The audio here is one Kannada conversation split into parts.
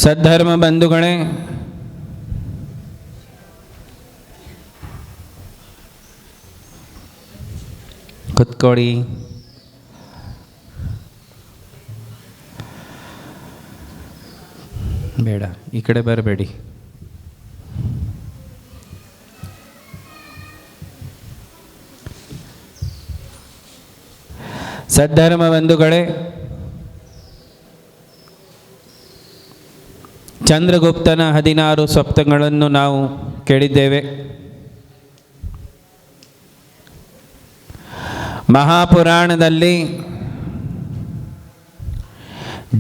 ಸದ್ಧರ್ಮ ಬಂಧುಗಳೇ, ಕುತ್ಕೊಳ್ಳಿ. ಬೇಡ, ಈ ಕಡೆ ಬರಬೇಡಿ. ಸದ್ಧರ್ಮ ಬಂಧುಗಳೇ, ಚಂದ್ರಗುಪ್ತನ 16 ಸ್ವಪ್ನಗಳನ್ನು ನಾವು ಕೇಳಿದ್ದೇವೆ. ಮಹಾಪುರಾಣದಲ್ಲಿ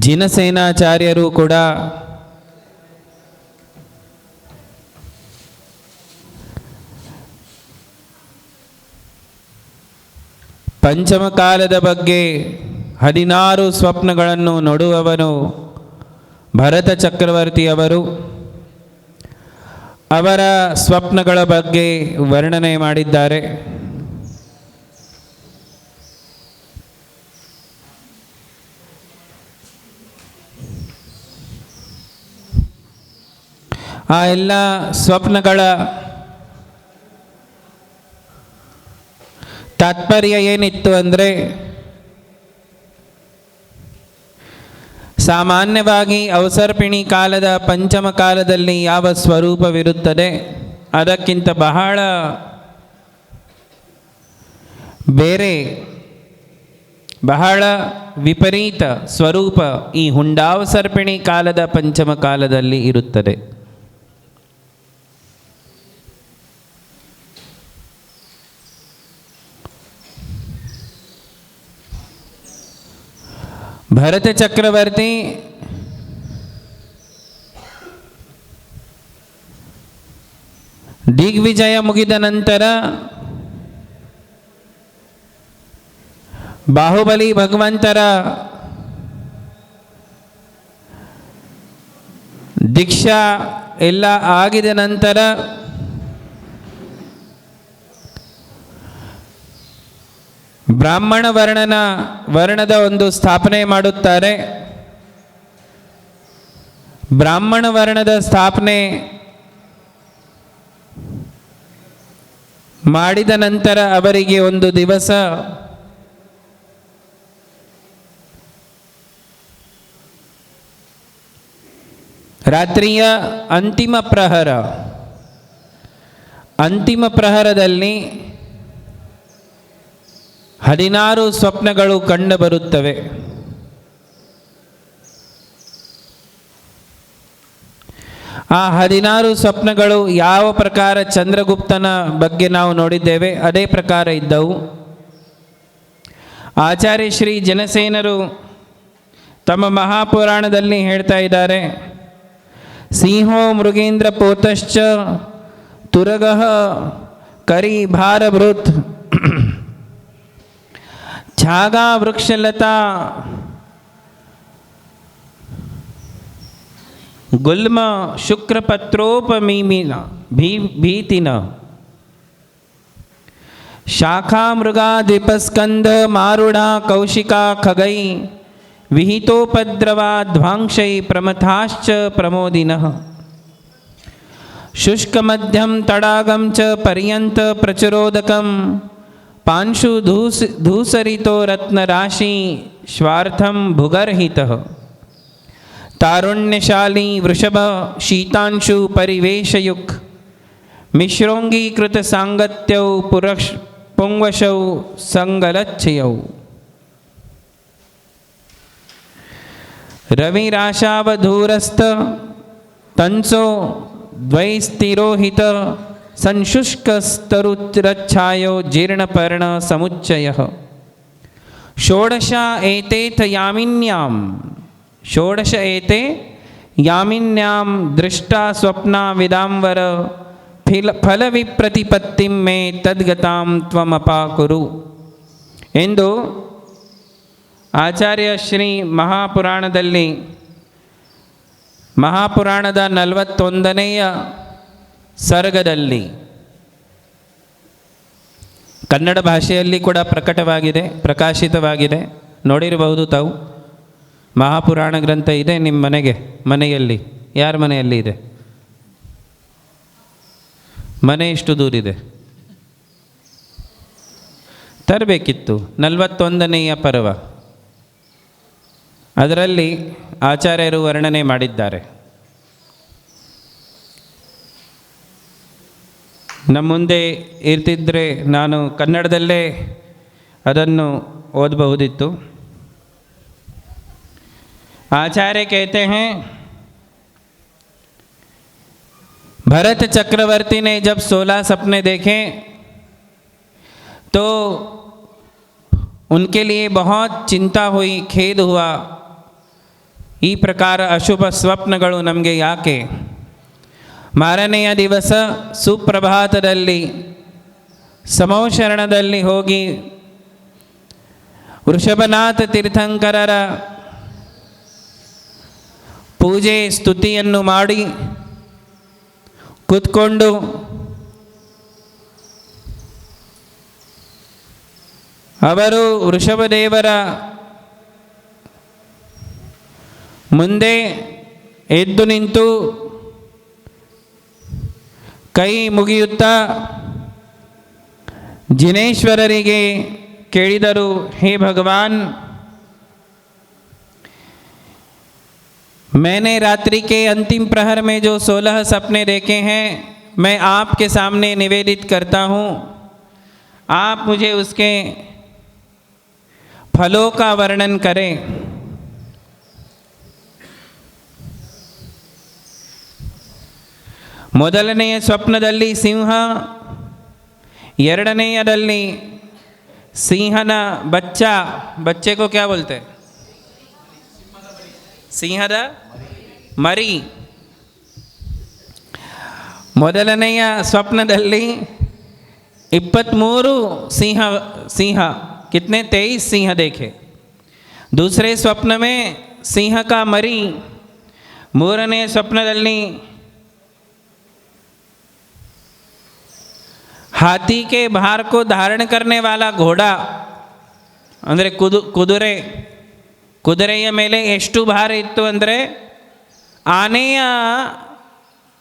ಜಿನಸೇನಾಚಾರ್ಯರು ಕೂಡ ಪಂಚಮಕಾಲದ ಬಗ್ಗೆ 16 ಸ್ವಪ್ನಗಳನ್ನು ನೋಡುವವನು ಭರತ ಚಕ್ರವರ್ತಿಯವರು ಅವರ ಸ್ವಪ್ನಗಳ ಬಗ್ಗೆ ವರ್ಣನೆ ಮಾಡಿದ್ದಾರೆ. ಆ ಎಲ್ಲ ಸ್ವಪ್ನಗಳ ತಾತ್ಪರ್ಯ ಏನಿತ್ತು ಅಂದರೆ, ಸಾಮಾನ್ಯವಾಗಿ ಅವಸರ್ಪಿಣಿ ಕಾಲದ ಪಂಚಮ ಕಾಲದಲ್ಲಿ ಯಾವ ಸ್ವರೂಪವಿರುತ್ತದೆ ಅದಕ್ಕಿಂತ ಬಹಳ ಬೇರೆ, ಬಹಳ ವಿಪರೀತ ಸ್ವರೂಪ ಈ ಹುಂಡಾವಸರ್ಪಿಣಿ ಕಾಲದ ಪಂಚಮ ಕಾಲದಲ್ಲಿ ಇರುತ್ತದೆ. ಭರತ ಚಕ್ರವರ್ತಿ ದಿಗ್ವಿಜಯ ಮುಗಿದ ನಂತರ ಬಾಹುಬಲಿ ಭಗವಂತರ ದೀಕ್ಷಾ ಎಲ್ಲ ಆಗಿದ ನಂತರ ಬ್ರಾಹ್ಮಣ ವರ್ಣದ ಒಂದು ಸ್ಥಾಪನೆ ಮಾಡುತ್ತಾರೆ. ಬ್ರಾಹ್ಮಣ ವರ್ಣದ ಸ್ಥಾಪನೆ ಮಾಡಿದ ನಂತರ ಅವರಿಗೆ ಒಂದು ದಿವಸ ರಾತ್ರಿಯ ಅಂತಿಮ ಪ್ರಹರದಲ್ಲಿ 16 ಸ್ವಪ್ನಗಳು ಕಂಡುಬರುತ್ತವೆ. ಆ 16 ಸ್ವಪ್ನಗಳು ಯಾವ ಪ್ರಕಾರ ಚಂದ್ರಗುಪ್ತನ ಬಗ್ಗೆ ನಾವು ನೋಡಿದ್ದೇವೆ ಅದೇ ಪ್ರಕಾರ ಇದ್ದವು. ಆಚಾರ್ಯ ಶ್ರೀ ಜನಸೇನರು ತಮ್ಮ ಮಹಾಪುರಾಣದಲ್ಲಿ ಹೇಳ್ತಾ ಇದ್ದಾರೆ, ಸಿಂಹೋ ಮೃಗೇಂದ್ರ ಪೋತಶ್ಚ ತುರಗಃ ಕರಿ ಭಾರಭೃತ್ ಛಾಗಾ ವೃಕ್ಷಲತಾ ಗುಲ್ಮ ಶುಕ್ರಪತ್ರೋಪಮೀಮಿನ ಭೀತಿನ ಶಾಖಾ ಮೃಗಾ ದ್ವಿಪಸ್ಕಂಧ ಮಾರುಢಾ ಕೌಶಿಕಾ ಖಗೈ ವಿಹಿತೋಪದ್ರವಾ ಧ್ವಾಂಶೈ ಪ್ರಮಥಾಶ್ಚ ಪ್ರಮೋದಿನಃ ಶುಷ್ಕಮಧ್ಯಂ ತಡಾಗಂ ಚ ಪರ್ಯಂತ ಪ್ರಚುರೋದಕಂ ಪಾಂಶು ಧೂಸರಿತೋ ರತ್ನರಾಶಿ ಸ್ವಾರ್ಥಂ ಭುಗರ್ಹಿತಃ ತಾರುಣ್ಯಶಾಲಿ ವೃಷಭ ಶೀತಾಂಶು ಪರಿವೇಶಯುಕ್ ಮಿಶ್ರೋಂಗೀಕೃತ ಸಾಂಗತ್ಯೌ ಪುಂಗಶೌ ಸಂಗಲಚ್ಛಯೌ ರವಿರಾಶಾವಧೂರಸ್ಥ ತನ್ಸೋ ದ್ವೈಸ್ತಿರೋಹಿತ ಸಂಶುಷ್ಕಸ್ತರುಚ್ಛಾಯೋ ಜೀರ್ಣಪರ್ಣ ಸಮುಚ್ಚಯಃ ಷೋಡಶ ಏತೆ ಯಾಮಿನ್ಯಾಂ ದೃಷ್ಟಾ ಸ್ವಪ್ನಾ ವಿದಾಂವರ ಫಲವಿಪ್ರತಿಪತ್ತಿಂ ಮೇ ತದ್ಗತಾಂ ತ್ವಮಪಾಕುರು ಎಂದು ಆಚಾರ್ಯ ಶ್ರೀ ಮಹಾಪುರಾಣದ 41ನೇಯ ಸರ್ಗದಲ್ಲಿ ಕನ್ನಡ ಭಾಷೆಯಲ್ಲಿ ಕೂಡ ಪ್ರಕಾಶಿತವಾಗಿದೆ. ನೋಡಿರಬಹುದು ತಾವು. ಮಹಾಪುರಾಣ ಗ್ರಂಥ ಇದೆ ನಿಮ್ಮ ಮನೆಯಲ್ಲಿ. ಯಾರ ಮನೆಯಲ್ಲಿ ಇದೆ? ಮನೆ ಎಷ್ಟು ದೂರಿದೆ? ತರಬೇಕಿತ್ತು. 41ನೆಯ ಪರ್ವ ಅದರಲ್ಲಿ ಆಚಾರ್ಯರು ವರ್ಣನೆ ಮಾಡಿದ್ದಾರೆ. ನಮ್ಮ ಮುಂದೆ ಇರ್ತಿದ್ರೆ ನಾನು ಕನ್ನಡದಲ್ಲೇ ಅದನ್ನು ಓದಬಹುದಿತ್ತು. आचार्य कहते हैं, भरत चक्रवर्ती ने जब 16 सपने देखे तो उनके लिए बहुत चिंता हुई, खेद हुआ. ಈ ಪ್ರಕಾರ ಅಶುಭ ಸ್ವಪ್ನಗಳು ನಮಗೆ ಯಾಕೆ? ಮಾರನೆಯ ದಿವಸ ಸುಪ್ರಭಾತದಲ್ಲಿ ಸಮೋಶರಣದಲ್ಲಿ ಹೋಗಿ ವೃಷಭನಾಥ ತೀರ್ಥಂಕರರ ಪೂಜೆ ಸ್ತುತಿಯನ್ನು ಮಾಡಿ ಕೂತ್ಕೊಂಡು ಅವರು ವೃಷಭದೇವರ ಮುಂದೆ ಎದ್ದು ನಿಂತು ಕೈ ಮುಗಿಯುತ್ತಾ ಜಿನೇಶ್ವರರಿಗೆ ಕೇಳಿದರು, ಹೇ ಭಗವಾನ್, मैंने रात्रि के अंतिम प्रहर में जो 16 सपने देखे हैं मैं आपके सामने निवेदित करता हूँ. आप मुझे उसके फलों का वर्णन करें. ಮೊದಲನೆಯ ಸ್ವಪ್ನದಲ್ಲಿ ಸಿಂಹ, ಎರಡನೆಯದಲ್ಲಿ ಸಿಂಹನ बच्चे को क्या बोलते हैं? ಸಿಂಹದ ಮರಿ. ಮೊದಲನೆಯ ಸ್ವಪ್ನದಲ್ಲಿ 23 सिंह कितने 23 सिंह देखे. दूसरे स्वप्न में सिंह का मरी. ಮೂರನೇ ಸ್ವಪ್ನದಲ್ಲಿ हाथी के भार को धारण करने वाला घोड़ा ಅಂದರೆ ಕುದುರೆಯ ಮೇಲೆ ಎಷ್ಟು ಭಾರ ಇತ್ತು ಅಂದರೆ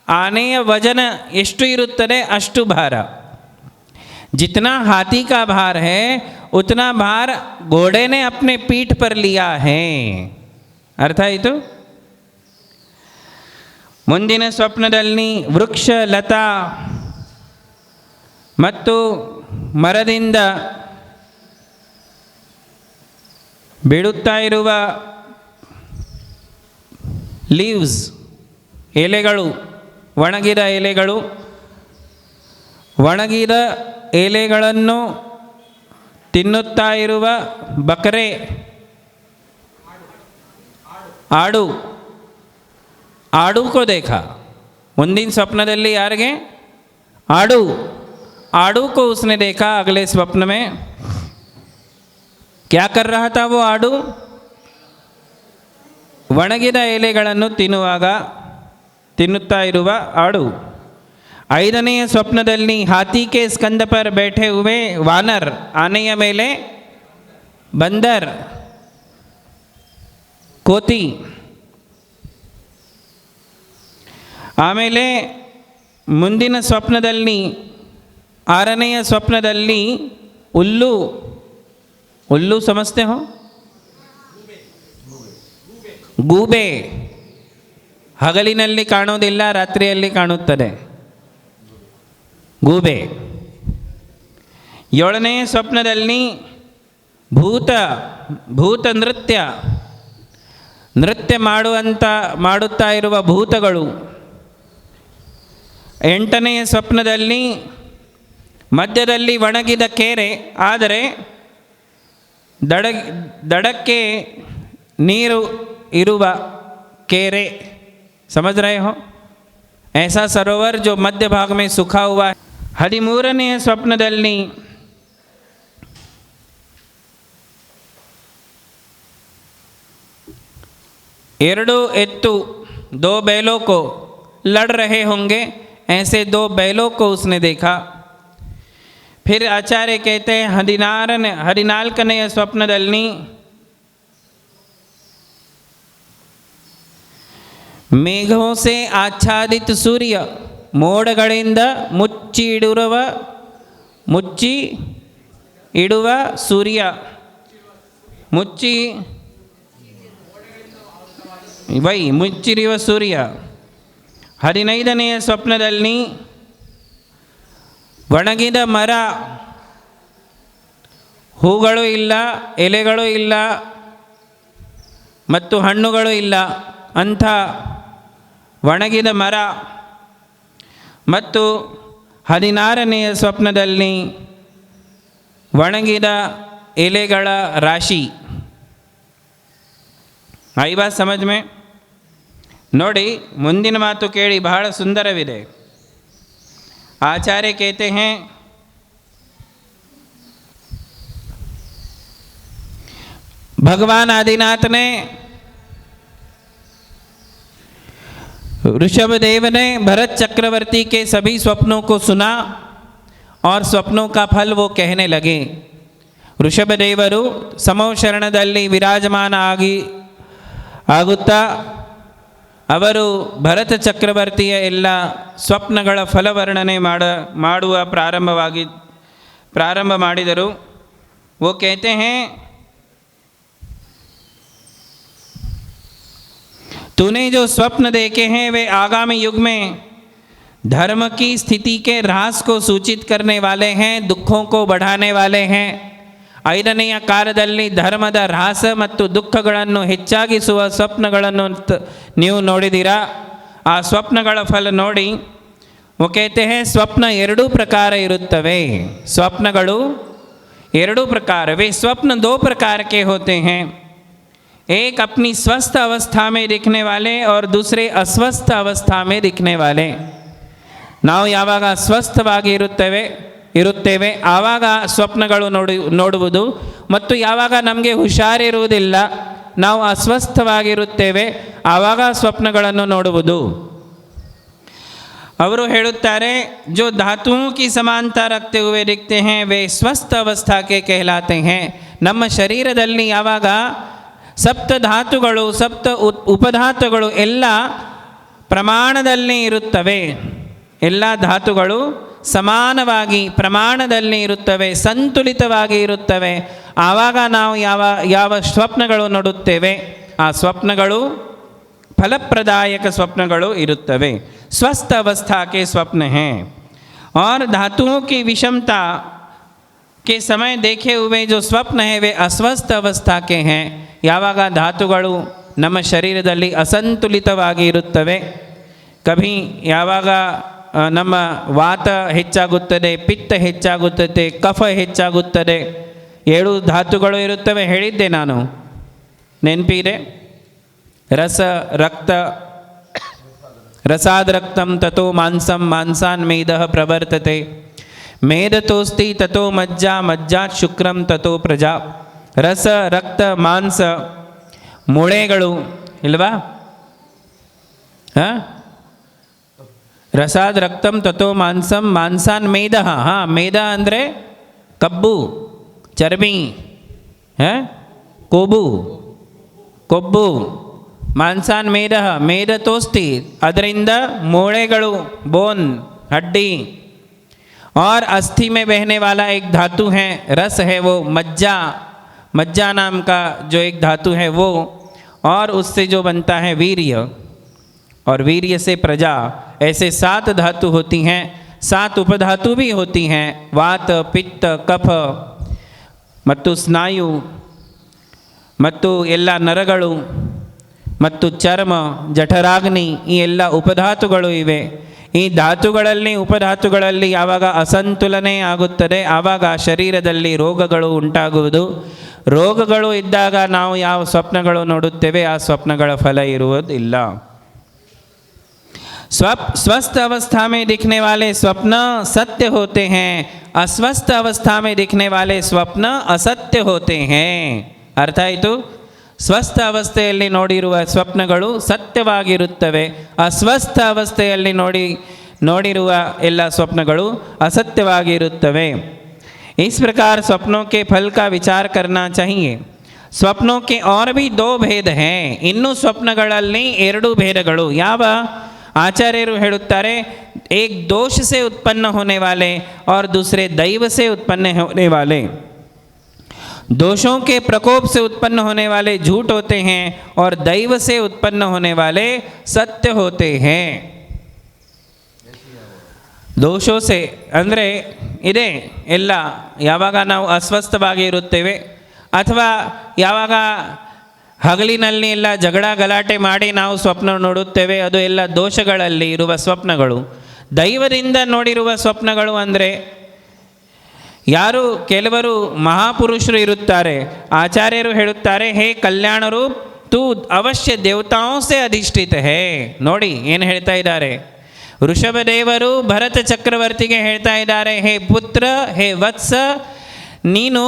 ಆನೆಯ ವಜನ ಎಷ್ಟು ಇರುತ್ತದೆ ಅಷ್ಟು ಭಾರ. जितना हाथी का भार है उतना भार घोड़े ने अपने पीठ पर लिया है. ಅರ್ಥ ಆಯಿತು? ಮುಂದಿನ ಸ್ವಪ್ನದಲ್ಲಿ ವೃಕ್ಷ, ಲತಾ ಮತ್ತು ಮರದಿಂದ ಬೀಳುತ್ತಾ ಇರುವ ಲೀವ್ಸ್, ಎಲೆಗಳು, ಒಣಗಿದ ಎಲೆಗಳು, ಒಣಗಿದ ಎಲೆಗಳನ್ನು ತಿನ್ನುತ್ತಾ ಇರುವ ಬಕರೆ, आड़ू को देखा. ಮುಂದಿನ ಸ್ವಪ್ನದಲ್ಲಿ ಯಾರಿಗೆ? आड़ू को उसने देखा. अगले स्वप्न में क्या कर रहा था वो आड़ू? ಒಣಗಿದ ಎಲೆಗಳನ್ನು ತಿನ್ನುತ್ತಾ ಇರುವ ಆಡು. ಐದನೆಯ ಸ್ವಪ್ನದಲ್ಲಿ हाथी के स्कंद पर बैठे हुए वानर, ಆನೆಯ ಮೇಲೆ ಬಂದರ್, ಕೋತಿ. ಆಮೇಲೆ ಮುಂದಿನ ಸ್ವಪ್ನದಲ್ಲಿ ಆರನೆಯ ಸ್ವಪ್ನದಲ್ಲಿ उल्लू समझते हो? ಗೂಬೆ. ಹಗಲಿನಲ್ಲಿ ಕಾಣೋದಿಲ್ಲ, ರಾತ್ರಿಯಲ್ಲಿ ಕಾಣುತ್ತದೆ ಗೂಬೆ. ಏಳನೆಯ ಸ್ವಪ್ನದಲ್ಲಿ ಭೂತ ನೃತ್ಯ ಮಾಡುತ್ತಾ ಇರುವ ಭೂತಗಳು. ಎಂಟನೆಯ ಸ್ವಪ್ನದಲ್ಲಿ ಮಧ್ಯದಲ್ಲಿ ಒಣಗಿದ ಕೆರೆ, ಆದರೆ दड़के नीरू इरुवा केरे. समझ रहे हो? ऐसा सरोवर जो मध्य भाग में सूखा हुआ है. 13ನೇ ಸ್ವಪ್ನದಲ್ಲಿ ಎರಡು ಎತ್ತು, 2 बैलों को लड़ रहे होंगे, ऐसे 2 बैलों को उसने देखा. फिर आचार्य कहते हैं 14ನೇ ಸ್ವಪ್ನದಲ್ಲಿ ಮೇಘೋ ಸೆ ಆಚ್ಛಾದಿತ ಸೂರ್ಯ, ಮೋಡಗಳಿಂದ ಮುಚ್ಚಿ ಇಡುವ ಸೂರ್ಯ, ಮುಚ್ಚಿರುವ ಸೂರ್ಯ. 15ನೆಯ ಸ್ವಪ್ನದಲ್ಲಿ ಒಣಗಿದ ಮರ, ಹೂಗಳು ಇಲ್ಲ, ಎಲೆಗಳು ಇಲ್ಲ ಮತ್ತು ಹಣ್ಣುಗಳು ಇಲ್ಲ, ಅಂಥ ಒಣಗಿದ ಮರ. ಮತ್ತು 16ನೆಯ ಸ್ವಪ್ನದಲ್ಲಿ ಒಣಗಿದ ಎಲೆಗಳ ರಾಶಿ. आई बात समझ में? ನೋಡಿ, ಮುಂದಿನ ಮಾತು ಕೇಳಿ, ಬಹಳ ಸುಂದರವಿದೆ. आचार्य कहते हैं, भगवान आदिनाथ ने ऋषभदेव ने भरत चक्रवर्ती के सभी स्वप्नों को सुना और स्वप्नों का फल वो कहने लगे. ಋಷಭದೇವರು ಸಮೋಶರಣದಲ್ಲಿ ವಿರಾಜಮಾನ ಆಗುತ್ತಾ ಅವರು ಭರತ ಚಕ್ರವರ್ತಿಯ ಎಲ್ಲ ಸ್ವಪ್ನಗಳ ಫಲವರ್ಣನೆ ಮಾಡುವ ಪ್ರಾರಂಭ ಮಾಡಿದರು. वो कहते हैं, तूने जो स्वप्न देखे हैं वे आगामी युग में धर्म की स्थिति के ह्रास को सूचित करने वाले हैं, दुखों को बढ़ाने वाले हैं. 5ನೆಯ ಕಾಲದಲ್ಲಿ ಧರ್ಮದ ಹ್ರಾಸ ಮತ್ತು ದುಃಖಗಳನ್ನು ಹೆಚ್ಚಾಗಿಸುವ ಸ್ವಪ್ನಗಳನ್ನು ನೀವು ನೋಡಿದ್ದೀರಾ. ಆ ಸ್ವಪ್ನಗಳ ಫಲ ನೋಡಿ. वो कहते हैं, ಸ್ವಪ್ನ 2 ಪ್ರಕಾರ ಇರುತ್ತವೆ. ಸ್ವಪ್ನಗಳು 2 प्रकार, वे स्वप्न 2 प्रकार के होते हैं. एक अपनी स्वस्थ अवस्था में दिखने वाले और दूसरे अस्वस्थ अवस्था में दिखने वाले. ನಾವು ಯಾವಾಗ ಸ್ವಸ್ಥವಾಗಿ ಇರುತ್ತೇವೆ ಆವಾಗ ಸ್ವಪ್ನಗಳು ನೋಡುವುದು, ಮತ್ತು ಯಾವಾಗ ನಮಗೆ ಹುಷಾರಿರುವುದಿಲ್ಲ, ನಾವು ಅಸ್ವಸ್ಥವಾಗಿರುತ್ತೇವೆ, ಆವಾಗ ಸ್ವಪ್ನಗಳನ್ನು ನೋಡುವುದು. ಅವರು ಹೇಳುತ್ತಾರೆ, जो धातुओं की समानता रखते हुए दिखते हैं वे स्वस्थ अवस्था के कहलाते हैं. ನಮ್ಮ ಶರೀರದಲ್ಲಿ ಯಾವಾಗ ಸಪ್ತ ಧಾತುಗಳು, ಸಪ್ತ ಉಪಧಾತುಗಳು ಎಲ್ಲ ಪ್ರಮಾಣದಲ್ಲಿ ಇರುತ್ತವೆ, ಎಲ್ಲ ಧಾತುಗಳು ಸಮಾನವಾಗಿ ಪ್ರಮಾಣದಲ್ಲಿ ಇರುತ್ತವೆ, ಸಂತುಲಿತವಾಗಿ ಇರುತ್ತವೆ, ಆವಾಗ ನಾವು ಯಾವ ಸ್ವಪ್ನಗಳು ನೋಡುತ್ತೇವೆ ಆ ಸ್ವಪ್ನಗಳು ಫಲಪ್ರದಾಯಕ ಸ್ವಪ್ನಗಳು ಇರುತ್ತವೆ. स्वस्थ अवस्था के स्वप्न हैं. और धातुओं की विषमता के समय देखे हुए जो स्वप्न हैं वे अस्वस्थ अवस्था के हैं. ಯಾವಾಗ ಧಾತುಗಳು ನಮ್ಮ ಶರೀರದಲ್ಲಿ ಅಸಂತುಲಿತವಾಗಿ ಇರುತ್ತವೆ, ಕಭಿ ಯಾವಾಗ ನಮ್ಮ ವಾತ ಹೆಚ್ಚಾಗುತ್ತದೆ, ಪಿತ್ತ ಹೆಚ್ಚಾಗುತ್ತದೆ, ಕಫ ಹೆಚ್ಚಾಗುತ್ತದೆ, 7 ಧಾತುಗಳು ಇರುತ್ತವೆ ಹೇಳಿದ್ದೆ ನಾನು, ನೆನಪಿದೆ? ರಸ ರಕ್ತ, रसाद रक्तम ततो मांसम, मांसान मेदः प्रवर्तते, मेदतोस्ति ततो मज्जा, मज्जात शुक्रम ततो प्रजा. रस रक्त मांस ಮೂಳೆಗಳು ಇಲ್ವಾ? ರಸಾದ್ ರಕ್ತಂ ತಥೋ ಮಾಂಸಂ, ಮಾಂಸಾನ್ ಮೇದ. ಮೇದ ಅಂದರೆ ಕಬ್ಬು, ಚರ್ಬಿ, ಕೊಬ್ಬು. ಮಾಂಸಾನ್ ಮೇದ ತೋಸ್ತಿ, ಅದರಿಂದ ಮೂಳೆಗಳು, ಬೋನ್, हड्डी. और अस्थि में बहने वाला एक धातु है, रस है, वो मज्जा नाम का जो एक धातु है वो, और उससे जो बनता है वीर्य, और वीर्य से प्रजा. ऐसे 7 धातु होती हैं. 7 उपधातु भी होती हैं, वात, पित्त, कफ ಮತ್ತು ಸ್ನಾಯು ಮತ್ತು ಎಲ್ಲ ನರಗಳು ಮತ್ತು ಚರ್ಮ, ಜಠರಾಗ್ನಿ, ಈ ಎಲ್ಲ ಉಪಧಾತುಗಳು ಇವೆ. ಈ ಧಾತುಗಳಲ್ಲಿ ಉಪಧಾತುಗಳಲ್ಲಿ ಯಾವಾಗ ಅಸಂತುಲನೆ ಆಗುತ್ತದೆ ಆವಾಗ ಶರೀರದಲ್ಲಿ ರೋಗಗಳು ಉಂಟಾಗುವುದು. ರೋಗಗಳು ಇದ್ದಾಗ ನಾವು ಯಾವ ಸ್ವಪ್ನಗಳು ನೋಡುತ್ತೇವೆ ಆ ಸ್ವಪ್ನಗಳ ಫಲ ಇರುವುದಿಲ್ಲ. स्वस्थ अवस्था में दिखने वाले स्वप्न सत्य होते हैं, अस्वस्थ अवस्था में दिखने वाले स्वप्न असत्य होते हैं. ಅರ್ಥ ಆಯಿತು? ಸ್ವಸ್ಥ ಅವಸ್ಥೆಯಲ್ಲಿ ನೋಡಿರುವ ಸ್ವಪ್ನಗಳು ಸತ್ಯವಾಗಿರುತ್ತವೆ, ಅಸ್ವಸ್ಥ ಅವಸ್ಥೆಯಲ್ಲಿ ನೋಡಿರುವ ಎಲ್ಲ ಸ್ವಪ್ನಗಳು ಅಸತ್ಯವಾಗಿರುತ್ತವೆ. इस प्रकार स्वप्नों के फल का विचार करना चाहिए. ಸ್ವಪ್ನೋं के और भी दो भेद हैं, ಇನ್ನು ಸ್ವಪ್ನಗಳಲ್ಲಿ ಎರಡು ಭೇದಗಳು. ಯಾವ ಆಚಾರ್ಯರು ಹೇಳುತ್ತಾರೆ, एक दोष से उत्पन्न होने वाले और दूसरे दैव से उत्पन्न होने वाले. दोषों के प्रकोप से उत्पन्न होने वाले झूठ होते हैं और दैव से उत्पन्न होने वाले सत्य होते हैं. ದೋಷೋ ಸೆ ಅಂದರೆ ಇದೆ ಎಲ್ಲ, ಯಾವಾಗ ನಾವು ಅಸ್ವಸ್ಥವಾಗಿ ಇರುತ್ತೇವೆ ಅಥವಾ ಯಾವಾಗ ಹಗಲಿನಲ್ಲಿ ಎಲ್ಲ ಜಗಳ ಗಲಾಟೆ ಮಾಡಿ ನಾವು ಸ್ವಪ್ನ ನೋಡುತ್ತೇವೆ, ಅದು ಎಲ್ಲ ದೋಷಗಳಲ್ಲಿ ಇರುವ ಸ್ವಪ್ನಗಳು. ದೈವದಿಂದ ನೋಡಿರುವ ಸ್ವಪ್ನಗಳು ಅಂದರೆ ಯಾರು ಕೆಲವರು ಮಹಾಪುರುಷರು ಇರುತ್ತಾರೆ, ಆಚಾರ್ಯರು ಹೇಳುತ್ತಾರೆ, ಹೇ ಕಲ್ಯಾಣರು ತೂ ಅವಶ್ಯ ದೇವತಾओं से ಅಧಿಷ್ಠಿತ ಹೇ. ನೋಡಿ ಏನು ಹೇಳ್ತಾ ಇದ್ದಾರೆ, ಋಷಭದೇವರು ಭರತ ಚಕ್ರವರ್ತಿಗೆ ಹೇಳ್ತಾ ಇದ್ದಾರೆ, ಹೇ ಪುತ್ರ, ಹೇ ವತ್ಸ, ನೀನು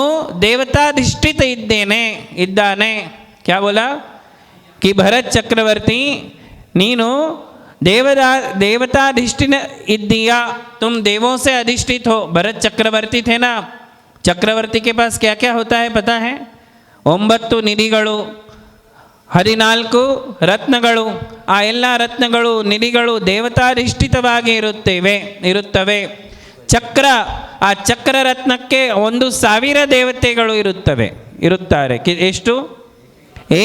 ದೇವತಾಧಿಷ್ಠಿತ ಇದ್ದಾನೆ. ಕ್ಯಾ ಬೋಲಾ कि भरत चक्रवर्ती ನೀನು देवताधिष्ठित इद्दिया, तुम देवों से अधिष्ठित हो. भरत चक्रवर्ती थे ना, चक्रवर्ती के पास क्या क्या होता है पता है? 9 ನಿಧಿಗಳು, 14 ರತ್ನಗಳು. ಆ ಎಲ್ಲ ರತ್ನಗಳು ನಿಧಿಗಳು ದೇವತಾಧಿಷ್ಠಿತವಾಗಿ ಇರುತ್ತವೆ. ಚಕ್ರ, ಆ ಚಕ್ರ ರತ್ನಕ್ಕೆ 1,000 ದೇವತೆಗಳು ಇರುತ್ತಾರೆ. ಎಷ್ಟು?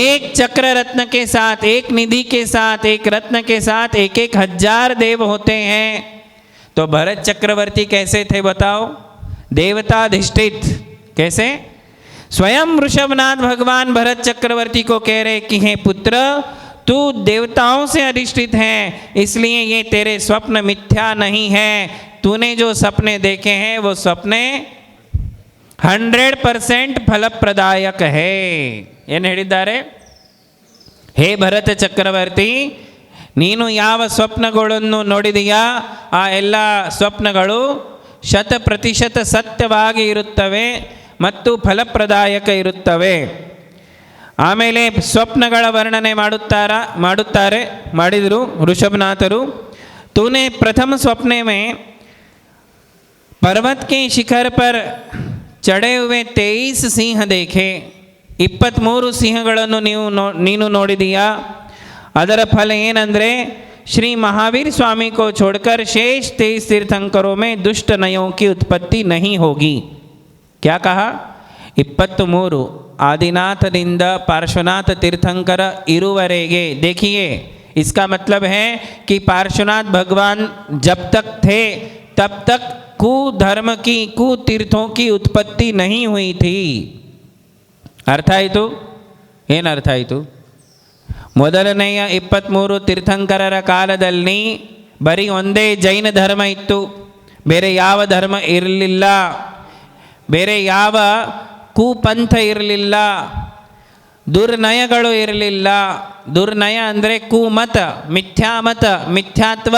एक चक्र रत्न के साथ, एक निधि के साथ, एक रत्न के साथ 1,000 देव होते हैं. तो भरत चक्रवर्ती कैसे थे बताओ? देवताधिष्ठित. कैसे? स्वयं ऋषभनाथ भगवान भरत चक्रवर्ती को कह रहे कि हे पुत्र, तू देवताओं से अधिष्ठित है, इसलिए ये तेरे स्वप्न मिथ्या नहीं है. तूने जो सपने देखे हैं वो सपने 100% ಫಲಪ್ರದಾಯಕ ಹೇ. ಏನು ಹೇಳಿದ್ದಾರೆ? ಹೇ ಭರತ ಚಕ್ರವರ್ತಿ, ನೀನು ಯಾವ ಸ್ವಪ್ನಗಳನ್ನು ನೋಡಿದೆಯಾ ಆ ಎಲ್ಲ ಸ್ವಪ್ನಗಳು 100% ಸತ್ಯವಾಗಿ ಇರುತ್ತವೆ ಮತ್ತು ಫಲಪ್ರದಾಯಕ ಇರುತ್ತವೆ. ಆಮೇಲೆ ಸ್ವಪ್ನಗಳ ವರ್ಣನೆ ಮಾಡಿದರು ಋಷಭನಾಥರು. तूने प्रथम सपने में पर्वत के शिखर पर चढ़े हुए 23 सिंह देखे. 23 ಸಿಂಹಗಳನ್ನು ನೀನು ನೋಡಿದೀಯಾ. ಅದರ ಫಲ ಏನಂದರೆ, श्री महावीर स्वामी को छोड़कर शेष 23 तीर्थंकरों में दुष्ट नयों की उत्पत्ति नहीं होगी. क्या कहा? 23 आदिनाथनिंद पार्श्वनाथ तीर्थंकर इरुवरेगे. देखिए, इसका मतलब है कि पार्श्वनाथ भगवान जब तक थे तब तक कुधर्म की, कुतीर्थों की उत्पत्ति नहीं हुई थी. ಅರ್ಥ ಆಯಿತು? ಏನು ಅರ್ಥ ಆಯಿತು? ಮೊದಲನೆಯ 23 ತೀರ್ಥಂಕರರ ಕಾಲದಲ್ಲಿ ಬರೀ ಒಂದೇ ಜೈನ ಧರ್ಮ ಇತ್ತು, ಬೇರೆ ಯಾವ ಧರ್ಮ ಇರಲಿಲ್ಲ, ಬೇರೆ ಯಾವ ಕುಪಂಥ ಇರಲಿಲ್ಲ, ದುರ್ನಯಗಳು ಇರಲಿಲ್ಲ. ದುರ್ನಯ ಅಂದರೆ ಕುಮತ, ಮಿಥ್ಯಾಮತ, ಮಿಥ್ಯಾತ್ವ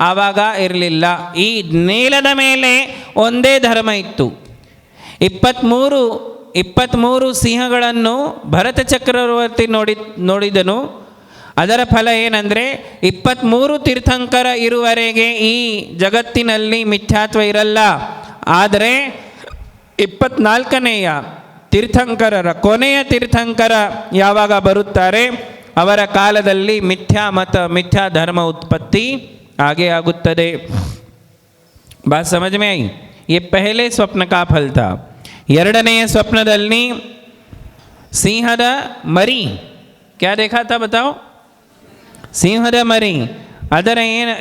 ಆವಾಗ ಇರಲಿಲ್ಲ. ಈ ನೇಲದ ಮೇಲೆ ಒಂದೇ ಧರ್ಮ ಇತ್ತು. 23 ಸಿಂಹಗಳನ್ನು ಭರತ ಚಕ್ರವರ್ತಿ ನೋಡಿದನು. ಅದರ ಫಲ ಏನಂದರೆ 23 ತೀರ್ಥಂಕರ ಇರುವರೆಗೆ ಈ ಜಗತ್ತಿನಲ್ಲಿ ಮಿಥ್ಯಾತ್ವ ಇರಲ್ಲ. ಆದರೆ 24ನೆಯ ತೀರ್ಥಂಕರರ, ಕೊನೆಯ ತೀರ್ಥಂಕರ ಯಾವಾಗ ಬರುತ್ತಾರೆ ಅವರ ಕಾಲದಲ್ಲಿ ಮಿಥ್ಯಾಮತ, ಮಿಥ್ಯಾ ಧರ್ಮ ಉತ್ಪತ್ತಿ ಆಗೇ ಆಗುತ್ತದೆ. बात समझ में आई? ये पहले स्वप्न का फल था. ಎರಡನೆಯ ಸ್ವಪ್ನದಲ್ಲಿ ಸಿಂಹದ ಮರಿ, क्या देखा था बताओ? ಸಿಂಹದ ಮರಿ. ಅದರ ಏನು,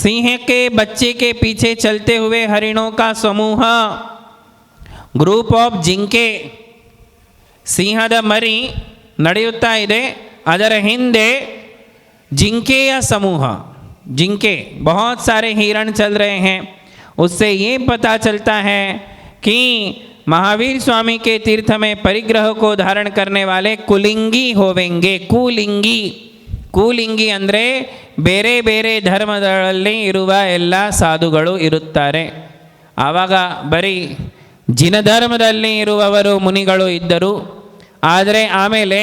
सिंह के बच्चे के पीछे चलते हुए हरिणों का समूह, ग्रुप ऑफ जिंके. ಸಿಂಹದ ಮರಿ ನಡೆಯುತ್ತಾ ಇದೆ, ಅದರ ಹಿಂದೆ जिंकेಯ समूह, जिंके, बहुत सारे हिरण चल रहे हैं. उससे ये पता चलता है कि महावीर स्वामी के तीर्थ में परिग्रह को धारण करने वाले कुलिंगी होवेंगे. ಕೂಲಿಂಗಿ ಅಂದರೆ ಬೇರೆ ಬೇರೆ ಧರ್ಮದಲ್ಲಿ ಇರುವ ಎಲ್ಲ ಸಾಧುಗಳು ಇರುತ್ತಾರೆ. ಆವಾಗ ಬರೀ ಜಿನ ಧರ್ಮದಲ್ಲಿ ಇರುವವರು ಮುನಿಗಳು ಇದ್ದರು. ಆದರೆ ಆಮೇಲೆ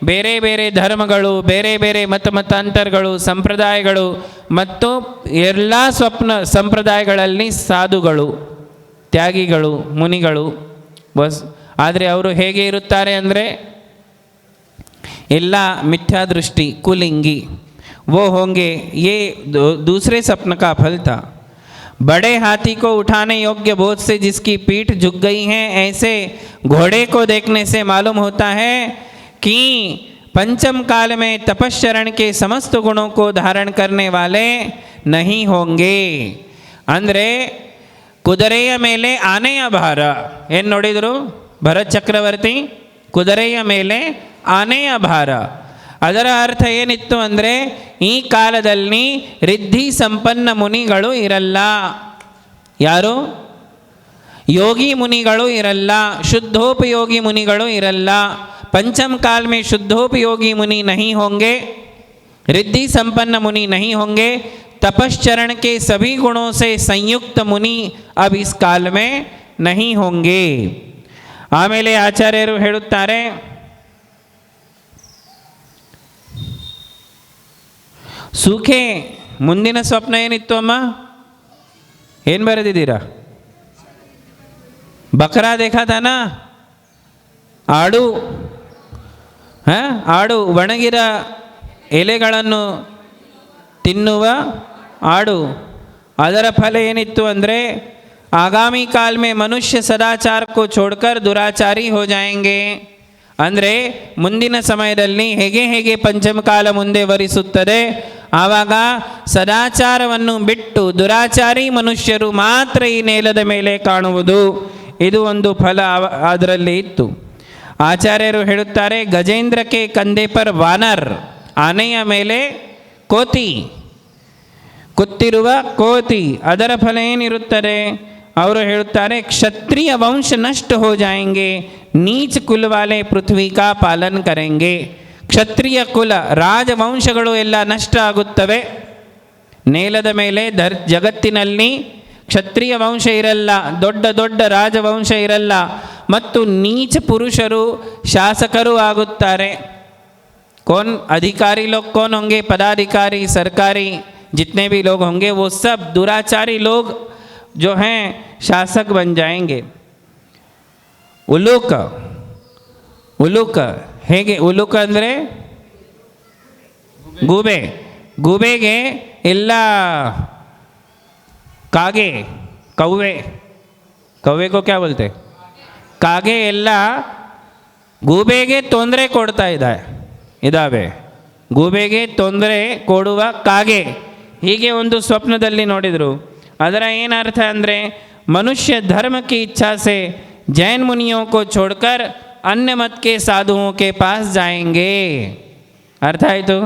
ಬೇರೆ ಬೇರೆ ಧರ್ಮಗಳು, ಬೇರೆ ಬೇರೆ ಮತಾಂತರಗಳು, ಸಂಪ್ರದಾಯಗಳು ಮತ್ತು ಎಲ್ಲ ಸಂಪ್ರದಾಯಗಳಲ್ಲಿ ಸಾಧುಗಳು, ತ್ಯಾಗಿಗಳು, ಮುನಿಗಳು. ಆದರೆ ಅವರು ಹೇಗೆ ಇರುತ್ತಾರೆ ಅಂದರೆ ಎಲ್ಲ मिथ्या दृष्टि कुलिंगी वो होंगे। ये दूसरे स्वप्न का फल था। बड़े हाथी को उठाने योग्य बोझ से जिसकी पीठ झुक गई है, ऐसे घोड़े को देखने से मालूम होता है कि पंचम काल में तपश्चरण के समस्त गुणों को धारण करने वाले नहीं होंगे। ಅಂದರೆ ಕುದುರೆಯ ಮೇಲೆ ಆನೆಯ ಭಾರ ಏನು ನೋಡಿದರು ಭರತ್ ಚಕ್ರವರ್ತಿ? ಕುದುರೆಯ ಮೇಲೆ ಆನೆಯ ಭಾರ. ಅದರ ಅರ್ಥ ಏನಿತ್ತು ಅಂದರೆ ಈ ಕಾಲದಲ್ಲಿ ರಿದ್ಧಿ ಸಂಪನ್ನ ಮುನಿಗಳು ಇರಲ್ಲ. ಯಾರು? ಯೋಗಿ ಮುನಿಗಳು ಇರಲ್ಲ, ಶುದ್ಧೋಪಯೋಗಿ ಮುನಿಗಳು ಇರಲ್ಲ. पंचम काल में शुद्धोपयोगी मुनि नहीं होंगे, रिद्धि संपन्न मुनि नहीं होंगे, तपश्चरण के सभी गुणों से संयुक्त मुनि अब इस काल में नहीं होंगे। ಆಮೇಲೆ ಆಚಾರ್ಯರು ಹೇಳುತ್ತಾರೆ, ಸೂಖೆ ಮುಂದಿನ ಸ್ವಪ್ನ ಏನಿತ್ತು ಅಮ್ಮ? ಏನು ಬರೆದಿದ್ದೀರಾ? ಬಕರಾ देखा था ना, ಆಡು ಆಡು, ಒಣಗಿರ ಎಲೆಗಳನ್ನು ತಿನ್ನುವ ಆಡು. ಅದರ ಫಲ ಏನಿತ್ತು ಅಂದರೆ आगामी काल में मनुष्य सदाचार को छोड़कर दुराचारी हो जाएंगे. ಅಂದರೆ ಮುಂದಿನ ಸಮಯದಲ್ಲಿ ಹೇಗೆ ಹೇಗೆ ಪಂಚಮ ಕಾಲ ಮುಂದೆ ವರಿಸುತ್ತದೆ, ಆವಾಗ ಸದಾಚಾರವನ್ನು ಬಿಟ್ಟು ದುರಾಚಾರಿ ಮನುಷ್ಯರು ಮಾತ್ರ ಈ ನೇಲದ ಮೇಲೆ ಕಾಣುವುದು. ಇದು ಒಂದು ಫಲ ಅದರಲ್ಲಿ ಇತ್ತು. ಆಚಾರ್ಯರು ಹೇಳುತ್ತಾರೆ, ಗಜೇಂದ್ರಕ್ಕೆ ಕಂದೆ ಪರ್ ವಾನರ್, ಆನೆಯ ಮೇಲೆ ಕೋತಿ, ಕುತ್ತಿರುವ ಕೋತಿ. ಅದರ ಫಲ ಏನಿರುತ್ತದೆ? ಅವರು ಹೇಳುತ್ತಾರೆ, ಕ್ಷತ್ರಿಯ ವಂಶ ನಷ್ಟ ಹೋ ಜಾಯೆಂಗೆ, ನೀಚ ಕುಲ ವಾಲೆ ಪೃಥ್ವಿ ಕಾ ಪಾಲನ್ ಕರೆಂಗೆ. ಕ್ಷತ್ರಿಯ ಕುಲ ರಾಜವಂಶಗಳು ಎಲ್ಲ ನಷ್ಟ ಆಗುತ್ತವೆ. ನೇಲದ ಮೇಲೆ ಜಗತ್ತಿನಲ್ಲಿ ಕ್ಷತ್ರಿಯ ವಂಶ ಇರಲ್ಲ, ದೊಡ್ಡ ದೊಡ್ಡ ರಾಜವಂಶ ಇರಲ್ಲ, ಮತ್ತು ನೀಚ ಪುರುಷರು ಶಾಸಕರು ಆಗುತ್ತಾರೆ. कौन अधिकारी लोग कौन होंगे? पदाधिकारी, सरकारी जितने भी लोग होंगे वो सब दुराचारी लोग जो हैं शासक बन जाएंगे. ಉಲೂಕ, ಉಲೂಕ ಹೇಗೆ? ಉಲೂಕ ಅಂದರೆ ಗೂಬೆ. ಗೂಬೆಗೆ ಎಲ್ಲ ಕಾಗೆ, ಕೌವೆ, ಕೌವೆ को क्या बोलते? ಕಾಗೆ ಎಲ್ಲ ಗೂಬೆಗೆ ತೊಂದರೆ ಕೊಡ್ತಾ ಇದ್ದಾವೆ. ಗೂಬೆಗೆ ತೊಂದರೆ ಕೊಡುವ ಕಾಗೆ. ಹೀಗೆ ಒಂದು ಸ್ವಪ್ನದಲ್ಲಿ ನೋಡಿದರು. ಅದರ ಏನರ್ಥ ಅಂದರೆ मनुष्य धर्म की इच्छा से जैन मुनियों को छोड़कर अन्य मत के साधुओं के पास जाएंगे. अर्थ आಯಿತು?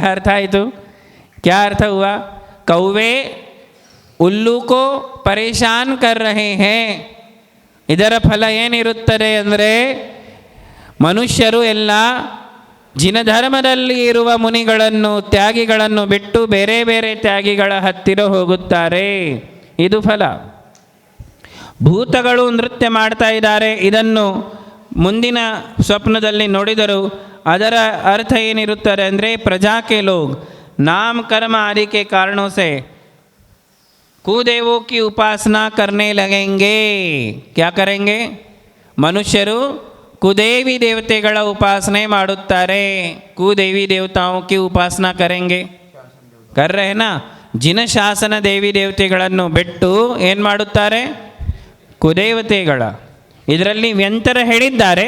अर्थ आಯಿತು? क्या अर्थ हुआ? कौवे उल्लू को परेशान कर रहे हैं. ಇದರ ಫಲ ಏನಿರುತ್ತದೆ ಅಂದರೆ ಮನುಷ್ಯರು ಎಲ್ಲ ಜಿನಧರ್ಮದಲ್ಲಿ ಇರುವ ಮುನಿಗಳನ್ನು, ತ್ಯಾಗಿಗಳನ್ನು ಬಿಟ್ಟು ಬೇರೆ ಬೇರೆ ತ್ಯಾಗಿಗಳ ಹತ್ತಿರ ಹೋಗುತ್ತಾರೆ. ಇದು ಫಲ. ಭೂತಗಳು ನೃತ್ಯ ಮಾಡ್ತಾ ಇದ್ದಾರೆ, ಇದನ್ನು ಮುಂದಿನ ಸ್ವಪ್ನದಲ್ಲಿ ನೋಡಿದರು. ಅದರ ಅರ್ಥ ಏನಿರುತ್ತದೆ ಅಂದರೆ ಪ್ರಜಾ ಕೆ ಲೋಗ್ नाम कर्म आदि के कारणों से कुदेवों की उपासना करने लगेंगे. क्या करेंगे? ಮನುಷ್ಯರು ಕುದೇವಿ ದೇವತೆಗಳ ಉಪಾಸನೆ ಮಾಡುತ್ತಾರೆ. ಕುದೇವಿ ದೇವತಾओं की उपासना करेंगे. कर रहे ना? ಜಿನ ಶಾಸನ ದೇವಿ ದೇವತೆಗಳನ್ನು ಬಿಟ್ಟು ಏನು ಮಾಡುತ್ತಾರೆ? ಕುದೇವತೆಗಳ. ಇದರಲ್ಲಿ ವ್ಯಂತರ ಹೇಳಿದ್ದಾರೆ,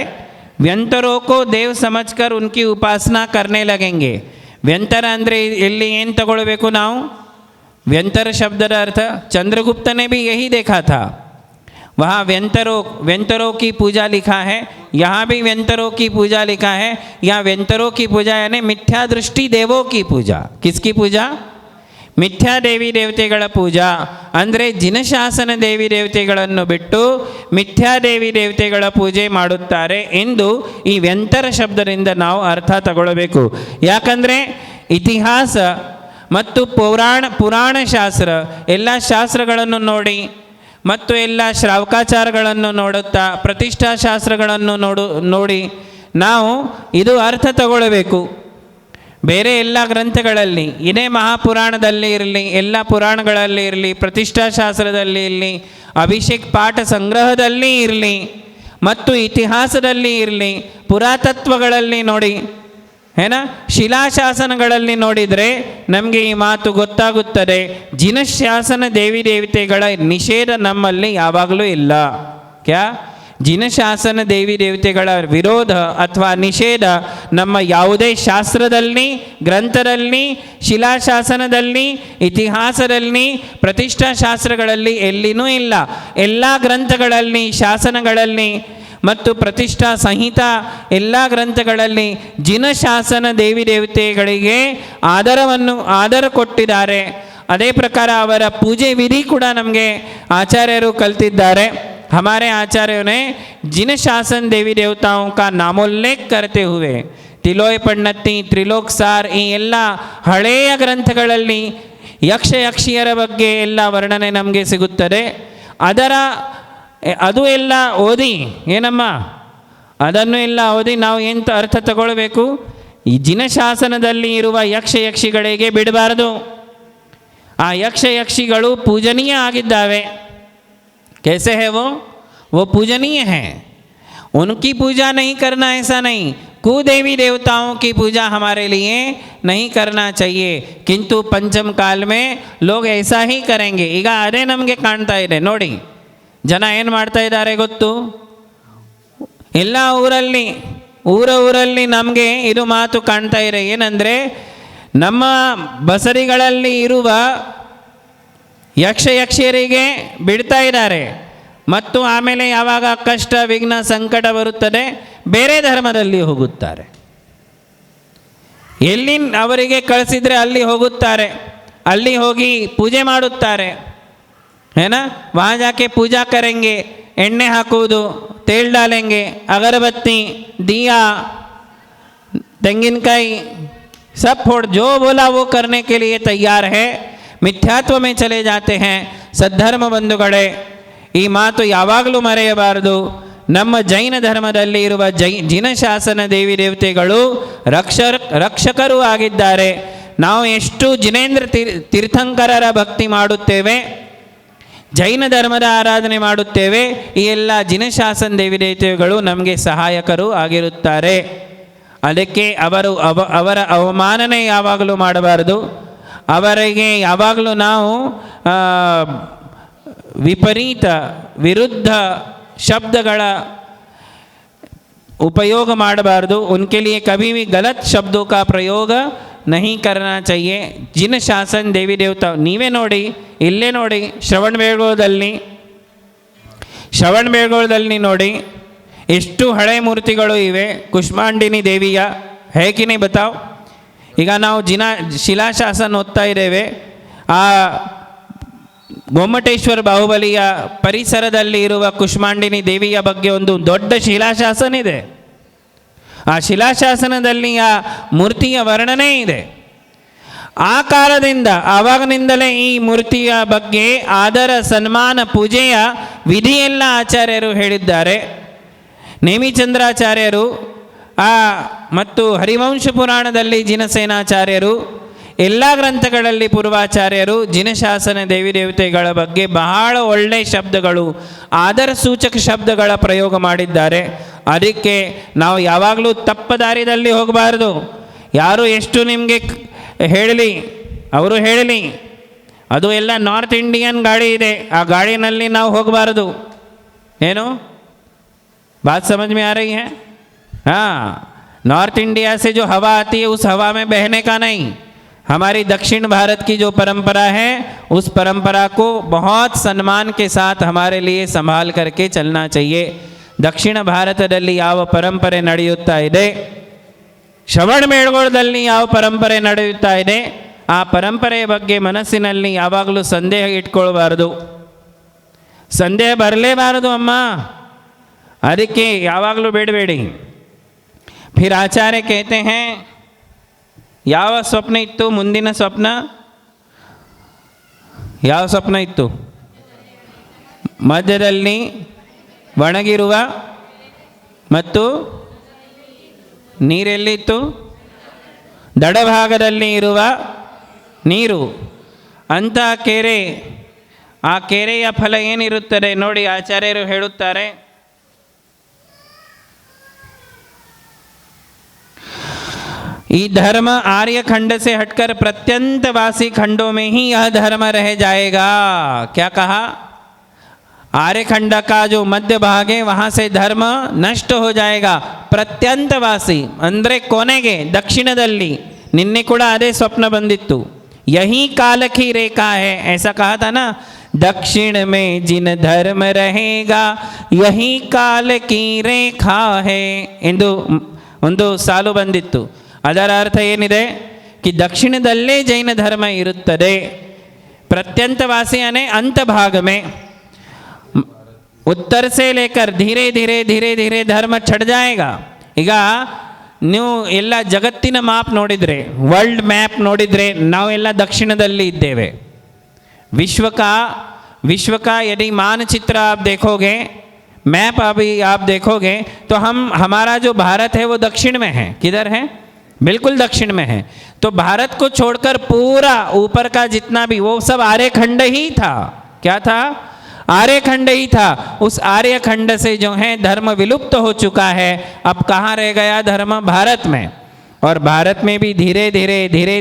ವ್ಯಂತರೋ ಕೋ ದೇವ್ ಸಮಜ್ಕರ್ ಉನ್ಕಿ ಉಪಾಸನಾ ಕರ್ನೆ ಲಗೆಂಗೆ. ವ್ಯಂತರ ಅಂದರೆ ಇಲ್ಲಿ ಏನು ತಗೊಳ್ಬೇಕು ನಾವು? ವ್ಯಂತರ ಶಬ್ದದ अर्थ चंद्रगुप्त ने भी यही देखा था. वहाँ व्यंतरों की पूजा लिखा है, यहाँ भी व्यंतरों की पूजा लिखा है. यहाँ व्यंतरों की पूजा यानी मिथ्या दृष्टि देवों की पूजा. किसकी पूजा? ಮಿಥ್ಯಾ ದೇವಿ ದೇವತೆಗಳ ಪೂಜಾ. ಅಂದರೆ ಜಿನಶಾಸನ ದೇವಿ ದೇವತೆಗಳನ್ನು ಬಿಟ್ಟು ಮಿಥ್ಯಾ ದೇವಿ ದೇವತೆಗಳ ಪೂಜೆ ಮಾಡುತ್ತಾರೆ ಎಂದು ಈ ವ್ಯಂತರ ಶಬ್ದದಿಂದ ನಾವು ಅರ್ಥ ತಗೊಳ್ಳಬೇಕು. ಯಾಕಂದರೆ ಇತಿಹಾಸ ಮತ್ತು ಪುರಾಣ ಶಾಸ್ತ್ರ ಎಲ್ಲ ಶಾಸ್ತ್ರಗಳನ್ನು ನೋಡಿ ಮತ್ತು ಎಲ್ಲ ಶ್ರಾವಕಾಚಾರಗಳನ್ನು ನೋಡುತ್ತಾ ಪ್ರತಿಷ್ಠಾ ಶಾಸ್ತ್ರಗಳನ್ನು ನೋಡಿ ನಾವು ಇದು ಅರ್ಥ ತಗೊಳ್ಳಬೇಕು. ಬೇರೆ ಎಲ್ಲ ಗ್ರಂಥಗಳಲ್ಲಿ, ಇದೇ ಮಹಾಪುರಾಣದಲ್ಲಿ ಇರಲಿ, ಎಲ್ಲ ಪುರಾಣಗಳಲ್ಲಿ ಇರಲಿ, ಪ್ರತಿಷ್ಠಾ ಶಾಸ್ತ್ರದಲ್ಲಿ ಇರಲಿ, ಅಭಿಷೇಕ್ ಪಾಠ ಸಂಗ್ರಹದಲ್ಲಿ ಇರಲಿ, ಮತ್ತು ಇತಿಹಾಸದಲ್ಲಿ ಇರಲಿ, ಪುರಾತತ್ವಗಳಲ್ಲಿ ನೋಡಿ, ಏನ ಶಿಲಾಶಾಸನಗಳಲ್ಲಿ ನೋಡಿದರೆ ನಮಗೆ ಈ ಮಾತು ಗೊತ್ತಾಗುತ್ತದೆ. ಜಿನಶಾಸನ ದೇವಿ ದೇವತೆಗಳ ನಿಷೇಧ ನಮ್ಮಲ್ಲಿ ಯಾವಾಗಲೂ ಇಲ್ಲ. ಕ್ಯಾ ಜಿನಶಾಸನ ದೇವಿ ದೇವತೆಗಳ ವಿರೋಧ ಅಥವಾ ನಿಷೇಧ ನಮ್ಮ ಯಾವುದೇ ಶಾಸ್ತ್ರದಲ್ಲಿ, ಗ್ರಂಥದಲ್ಲಿ, ಶಿಲಾಶಾಸನದಲ್ಲಿ, ಇತಿಹಾಸದಲ್ಲಿ, ಪ್ರತಿಷ್ಠಾ ಶಾಸ್ತ್ರಗಳಲ್ಲಿ ಎಲ್ಲಿನೂ ಇಲ್ಲ. ಎಲ್ಲ ಗ್ರಂಥಗಳಲ್ಲಿ, ಶಾಸನಗಳಲ್ಲಿ ಮತ್ತು ಪ್ರತಿಷ್ಠಾ ಸಂಹಿತಾ ಎಲ್ಲ ಗ್ರಂಥಗಳಲ್ಲಿ ಜಿನಶಾಸನ ದೇವಿ ದೇವತೆಗಳಿಗೆ ಆದರ ಕೊಟ್ಟಿದ್ದಾರೆ. ಅದೇ ಪ್ರಕಾರ ಅವರ ಪೂಜೆ ವಿಧಿ ಕೂಡ ನಮಗೆ ಆಚಾರ್ಯರು ಕಲ್ತಿದ್ದಾರೆ. हमारे आचार्यों ने जिन शासन देवी देवताओं का नामोल्लेख करते हुए ತಿಲೋಯ ಪಣ್ಣತ್ತಿ, ತ್ರಿಲೋಕ್ ಸಾರ್ ಈ ಎಲ್ಲ ಹಳೆಯ ಗ್ರಂಥಗಳಲ್ಲಿ ಯಕ್ಷಿಯರ ಬಗ್ಗೆ ಎಲ್ಲ ವರ್ಣನೆ ನಮಗೆ ಸಿಗುತ್ತದೆ. ಅದು ಎಲ್ಲ ಓದಿ ಏನಮ್ಮ, ಅದನ್ನು ಎಲ್ಲ ಓದಿ ನಾವು ಎಂತ ಅರ್ಥ ತಗೊಳ್ಬೇಕು? ಈ ಜಿನಶಾಸನದಲ್ಲಿ ಇರುವ ಯಕ್ಷಿಗಳಿಗೆ ಬಿಡಬಾರದು. ಆ ಯಕ್ಷಿಗಳು ಪೂಜನೀಯ ಆಗಿದ್ದಾವೆ. कैसे है वो पूजनीय है, उनकी पूजा नहीं करना ऐसा नहीं. कुदेवी देवताओं की पूजा हमारे लिए नहीं करना चाहिए, किंतु पंचम काल में लोग ऐसा ही करेंगे. ಈಗ ಅದೇ ನಮಗೆ ಕಾಣ್ತಾ ಇದೆ ನೋಡಿ. ಜನ ಏನು ಮಾಡ್ತಾ ಇದ್ದಾರೆ ಗೊತ್ತು? ಎಲ್ಲ ಊರಲ್ಲಿ ನಮಗೆ ಇದು ಮಾತು ಕಾಣ್ತಾ ಇದೆ. ಏನಂದರೆ ನಮ್ಮ ಬಸರಿಗಳಲ್ಲಿ ಇರುವ ಯಕ್ಷಿಯರಿಗೆ ಬಿಡ್ತಾ ಇದ್ದಾರೆ, ಮತ್ತು ಆಮೇಲೆ ಯಾವಾಗ ಕಷ್ಟ ವಿಘ್ನ ಸಂಕಟ ಬರುತ್ತದೆ ಬೇರೆ ಧರ್ಮದಲ್ಲಿ ಹೋಗುತ್ತಾರೆ. ಎಲ್ಲಿ ಅವರಿಗೆ ಕಳಿಸಿದರೆ ಅಲ್ಲಿ ಹೋಗುತ್ತಾರೆ, ಅಲ್ಲಿ ಹೋಗಿ ಪೂಜೆ ಮಾಡುತ್ತಾರೆ. ಏನ ವहाँ जाके पूजा करेंगे, ಎಣ್ಣೆ ಹಾಕುವುದು, ತೇಲ್ ಡಾಲೆಂಗೆ, ಅಗರಬತ್ತಿ, दिया, ತೆಂಗಿನಕಾಯಿ सब फोड़, जो बोला वो करने के लिए तैयार है. ಮಿಥ್ಯಾತ್ವ ಮೇ ಚಲೆ ಜಾತೆ ಹೇ. ಸದ್ಧರ್ಮ ಬಂಧುಗಳೇ, ಈ ಮಾತು ಯಾವಾಗಲೂ ಮರೆಯಬಾರದು. ನಮ್ಮ ಜೈನ ಧರ್ಮದಲ್ಲಿ ಇರುವ ಜಿನಶಾಸನ ದೇವಿ ದೇವತೆಗಳು ರಕ್ಷಕರೂ ಆಗಿದ್ದಾರೆ. ನಾವು ಎಷ್ಟು ಜಿನೇಂದ್ರ ತೀರ್ಥಂಕರರ ಭಕ್ತಿ ಮಾಡುತ್ತೇವೆ, ಜೈನ ಧರ್ಮದ ಆರಾಧನೆ ಮಾಡುತ್ತೇವೆ, ಈ ಎಲ್ಲ ಜಿನಶಾಸನ ದೇವಿ ದೇವತೆಗಳು ನಮಗೆ ಸಹಾಯಕರು ಆಗಿರುತ್ತಾರೆ. ಅದಕ್ಕೆ ಅವರ ಅವಮಾನನೆ ಯಾವಾಗಲೂ ಮಾಡಬಾರದು. ಅವರಿಗೆ ಯಾವಾಗಲೂ ನಾವು ವಿರುದ್ಧ ಶಬ್ದಗಳ ಉಪಯೋಗ ಮಾಡಬಾರ್ದು. उनके लिए कभी भी गलत शब्दों का प्रयोग नहीं करना चाहिए. जिन शासन देवी देवता ನೀವೇ ನೋಡಿ, ಇಲ್ಲೇ ನೋಡಿ, ಶ್ರವಣ ಬೆಳಗೊಳದಲ್ಲಿ ನೋಡಿ ಎಷ್ಟು ಹಳೆ ಮೂರ್ತಿಗಳು ಇವೆ. ಕುಷ್ಮಾಂಡಿನಿ ದೇವಿಯ ಹೇಗಿನಿ ಬತಾವ್. ಈಗ ನಾವು ಶಿಲಾಶಾಸನ ಓದ್ತಾ ಇದ್ದೇವೆ. ಆ ಗೊಮ್ಮಟೇಶ್ವರ ಬಾಹುಬಲಿಯ ಪರಿಸರದಲ್ಲಿ ಇರುವ ಕುಷ್ಮಾಂಡಿನಿ ದೇವಿಯ ಬಗ್ಗೆ ಒಂದು ದೊಡ್ಡ ಶಿಲಾಶಾಸನ ಇದೆ. ಆ ಶಿಲಾಶಾಸನದಲ್ಲಿ ಆ ಮೂರ್ತಿಯ ವರ್ಣನೆ ಇದೆ. ಆ ಕಾಲದಿಂದ ಆವಾಗಿನಿಂದಲೇ ಈ ಮೂರ್ತಿಯ ಬಗ್ಗೆ ಆದರ ಸನ್ಮಾನ ಪೂಜೆಯ ವಿಧಿಯೆಲ್ಲ ಆಚಾರ್ಯರು ಹೇಳಿದ್ದಾರೆ. ನೇಮಿಚಂದ್ರಾಚಾರ್ಯರು ಮತ್ತು ಹರಿವಂಶ ಪುರಾಣದಲ್ಲಿ ಜಿನಸೇನಾಚಾರ್ಯರು, ಎಲ್ಲ ಗ್ರಂಥಗಳಲ್ಲಿ ಪೂರ್ವಾಚಾರ್ಯರು ಜಿನಶಾಸನ ದೇವಿ ದೇವತೆಗಳ ಬಗ್ಗೆ ಬಹಳ ಒಳ್ಳೆಯ ಶಬ್ದಗಳು, ಆದರ ಸೂಚಕ ಶಬ್ದಗಳ ಪ್ರಯೋಗ ಮಾಡಿದ್ದಾರೆ. ಅದಕ್ಕೆ ನಾವು ಯಾವಾಗಲೂ ತಪ್ಪ ದಾರಿಯಲ್ಲಿ ಹೋಗಬಾರ್ದು. ಯಾರು ಎಷ್ಟು ನಿಮಗೆ ಅವರು ಹೇಳಲಿ, ಅದು ಎಲ್ಲ ನಾರ್ತ್ ಇಂಡಿಯನ್ ಗಾಡಿ ಇದೆ, ಆ ಗಾಡಿನಲ್ಲಿ ನಾವು ಹೋಗಬಾರದು. ಏನು बात समझ में आ रही है? हाँ, नॉर्थ इंडिया से जो हवा आती है उस हवा में बहने का नहीं. हमारी दक्षिण भारत की जो परंपरा है उस परंपरा को बहुत सम्मान के साथ हमारे लिए संभाल करके चलना चाहिए. दक्षिण ಭಾರತದಲ್ಲಿ ಯಾವ ಪರಂಪರೆ ನಡೆಯುತ್ತಾ ಇದೆ, ಶ್ರವಣ ಬೆಳಗೊಳದಲ್ಲಿ ಯಾವ ಪರಂಪರೆ ನಡೆಯುತ್ತಾ ಇದೆ, ಆ ಪರಂಪರೆಯ ಬಗ್ಗೆ ಮನಸ್ಸಿನಲ್ಲಿ ಯಾವಾಗಲೂ ಸಂದೇಹ ಇಟ್ಕೊಳ್ಬಾರದು. ಸಂದೇಹ ಬರಲೇಬಾರದು ಅಮ್ಮ. ಅದಕ್ಕೆ ಯಾವಾಗಲೂ ಬೇಡಬೇಡಿ. ಫಿರ್ ಆಚಾರ್ಯ कहते हैं, ಯಾವ ಸ್ವಪ್ನ ಇತ್ತು? ಮುಂದಿನ ಸ್ವಪ್ನ ಯಾವ ಸ್ವಪ್ನ ಇತ್ತು? ಮಧ್ಯದಲ್ಲಿ ಒಣಗಿರುವ ಮತ್ತು ನೀರೆಲ್ಲಿತ್ತು? ದಡಭಾಗದಲ್ಲಿ ಇರುವ ನೀರು ಅಂಥ ಕೆರೆ. ಆ ಕೆರೆಯ ಫಲ ಏನಿರುತ್ತದೆ ನೋಡಿ, ಆಚಾರ್ಯರು ಹೇಳುತ್ತಾರೆ, ये धर्म आर्य खंड से हटकर प्रत्यंतवासी खंडों में ही यह धर्म रह जाएगा। क्या कहा? आर्य खंड का जो मध्य भाग है वहाँ से धर्म नष्ट हो जाएगा। ಪ್ರತ್ಯಂತವಾಸಿ ಅಂದರೆ ಕೊನೆಗೆ ದಕ್ಷಿಣದಲ್ಲಿ ನಿನ್ನೆ ಕೂಡ ಅದೇ ಸ್ವಪ್ನ ಬಂದಿತ್ತು। यही काल की रेखा है, ऐसा कहा था ना, दक्षिण में जिन धर्म रहेगा यही काल की ರೇಖಾ है ಎಂದು ಒಂದು ಸಾಲು ಬಂದಿತ್ತು। ಅದರ ಅರ್ಥ ಏನಿದೆ? कि ದಕ್ಷಿಣದಲ್ಲೇ ಜೈನ ಧರ್ಮ ಇರುತ್ತದೆ, ಪ್ರತ್ಯಂತವಾಸಿ ಅನೆ अंत भाग में, उत्तर से लेकर धीरे धीरे धीरे धीरे धर्म छट जाएगा। ಈಗ ನೀವು ಎಲ್ಲ ಜಗತ್ತಿನ ಮಾಪ್ ನೋಡಿದರೆ, ವರ್ಲ್ಡ್ ಮ್ಯಾಪ್ ನೋಡಿದರೆ ನಾವೆಲ್ಲ ದಕ್ಷಿಣದಲ್ಲಿ ಇದ್ದೇವೆ। विश्व का यदि मानचित्र आप देखोगे, मैप अभी आप देखोगे तो हमारा जो भारत है वो दक्षिण में है। किधर है? बिल्कुल दक्षिण में है। तो भारत को छोड़कर पूरा ऊपर का जितना भी वो सब आर्यखंड ही था। क्या था? आर्यखंड ही था। उस आर्यखंड से जो है धर्म विलुप्त हो चुका है। अब कहाँ रह गया धर्म? भारत में। और भारत में भी धीरे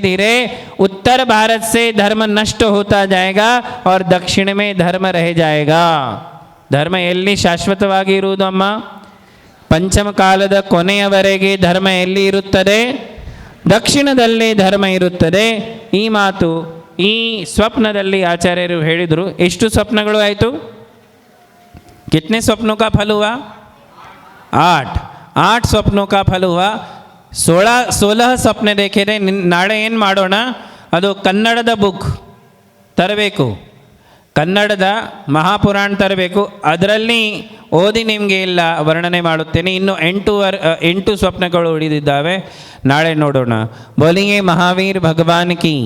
धीरे उत्तर भारत से धर्म नष्ट होता जाएगा और दक्षिण में धर्म रह जाएगा। धर्म ಎಲ್ಲಿ ಶಾಶ್ವತವಾಗಿ ಇರುವುದು ಅಮ್ಮ? ಪಂಚಮ ಕಾಲದ ಕೊನೆಯವರೆಗೆ ಧರ್ಮ ಎಲ್ಲಿ ಇರುತ್ತದೆ? ದಕ್ಷಿಣದಲ್ಲೇ ಧರ್ಮ ಇರುತ್ತದೆ। ಈ ಮಾತು ಈ ಸ್ವಪ್ನದಲ್ಲಿ ಆಚಾರ್ಯರು ಹೇಳಿದರು। ಎಷ್ಟು ಸ್ವಪ್ನಗಳು ಆಯಿತು? कितने स्वप्नों का फल हुआ? 8 स्वप्नों का फल हुआ। 16 ಸ್ವಪ್ನ ದೇಖಿದೆ। ನಾಳೆ ಏನು ಮಾಡೋಣ? ಅದು ಕನ್ನಡದ ಬುಕ್ ತರಬೇಕು, ಕನ್ನಡದ ಮಹಾಪುರಾಣ ತರಬೇಕು, ಅದರಲ್ಲಿ ಓದಿ ನಿಮಗೆ ಎಲ್ಲ ವರ್ಣನೆ ಮಾಡುತ್ತೇನೆ। ಇನ್ನು 8 ಸ್ವಪ್ನಗಳು ಉಳಿದಿದ್ದಾವೆ, ನಾಳೆ ನೋಡೋಣ। ಬೋಲಿಯೇ ಮಹಾವೀರ್ ಭಗವಾನ್ ಕಿ।